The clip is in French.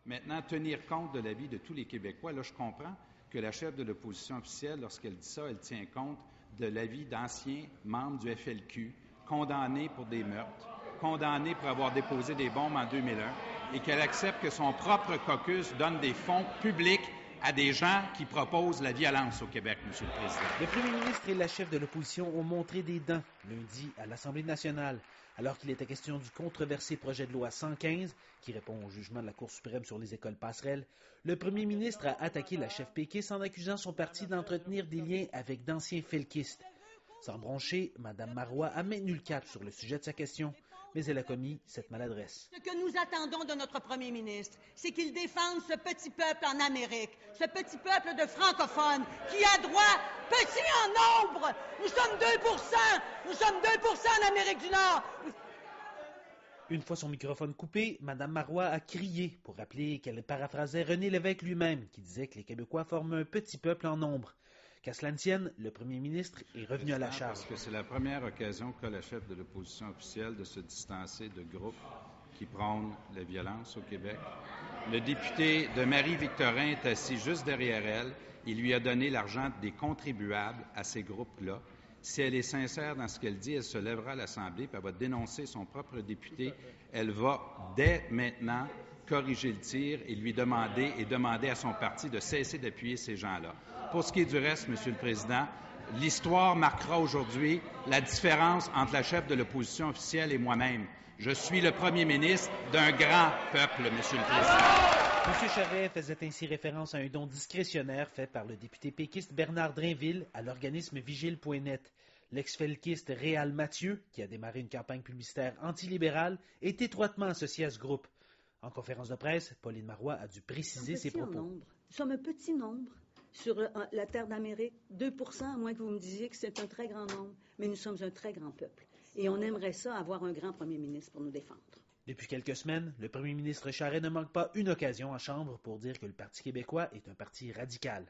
Maintenant, tenir compte de l'avis de tous les Québécois, là, je comprends que la chef de l'opposition officielle, lorsqu'elle dit ça, elle tient compte de l'avis d'anciens membres du FLQ, condamnés pour des meurtres, condamnés pour avoir déposé des bombes en 2001, et qu'elle accepte que son propre caucus donne des fonds publics à des gens qui proposent la violence au Québec, M. le Président. Le premier ministre et la chef de l'opposition ont montré des dents lundi à l'Assemblée nationale, alors qu'il était question du controversé projet de loi 115, qui répond au jugement de la Cour suprême sur les écoles passerelles. Le premier ministre a attaqué la chef péquiste en accusant son parti d'entretenir des liens avec d'anciens felkistes. Sans broncher, Mme Marois a maintenu le cap sur le sujet de sa question, mais elle a commis cette maladresse. Ce que nous attendons de notre premier ministre, c'est qu'il défende ce petit peuple en Amérique, ce petit peuple de francophones qui a droit, petit en nombre, nous sommes 2% en Amérique du Nord. Une fois son microphone coupé, Mme Marois a crié pour rappeler qu'elle paraphrasait René Lévesque lui-même, qui disait que les Québécois forment un petit peuple en nombre. Qu'à cela ne tienne, le premier ministre est revenu à la charge. Parce que c'est la première occasion qu'a la chef de l'opposition officielle de se distancer de groupes qui prônent la violence au Québec. Le député de Marie-Victorin est assis juste derrière elle. Il lui a donné l'argent des contribuables à ces groupes-là. Si elle est sincère dans ce qu'elle dit, elle se lèvera à l'Assemblée puis elle va dénoncer son propre député. Elle va, dès maintenant, corriger le tir et lui demander à son parti de cesser d'appuyer ces gens-là. Pour ce qui est du reste, M. le Président, l'histoire marquera aujourd'hui la différence entre la chef de l'opposition officielle et moi-même. Je suis le premier ministre d'un grand peuple, M. le Président. M. Charest faisait ainsi référence à un don discrétionnaire fait par le député péquiste Bernard Drainville à l'organisme Vigile.net. L'ex-felkiste Réal Mathieu, qui a démarré une campagne publicitaire antilibérale, est étroitement associé à ce groupe. En conférence de presse, Pauline Marois a dû préciser ses propos. Nous sommes un petit nombre sur la terre d'Amérique, 2%, à moins que vous me disiez que c'est un très grand nombre, mais nous sommes un très grand peuple. Et on aimerait ça, avoir un grand premier ministre pour nous défendre. Depuis quelques semaines, le premier ministre Charest ne manque pas une occasion en Chambre pour dire que le Parti québécois est un parti radical.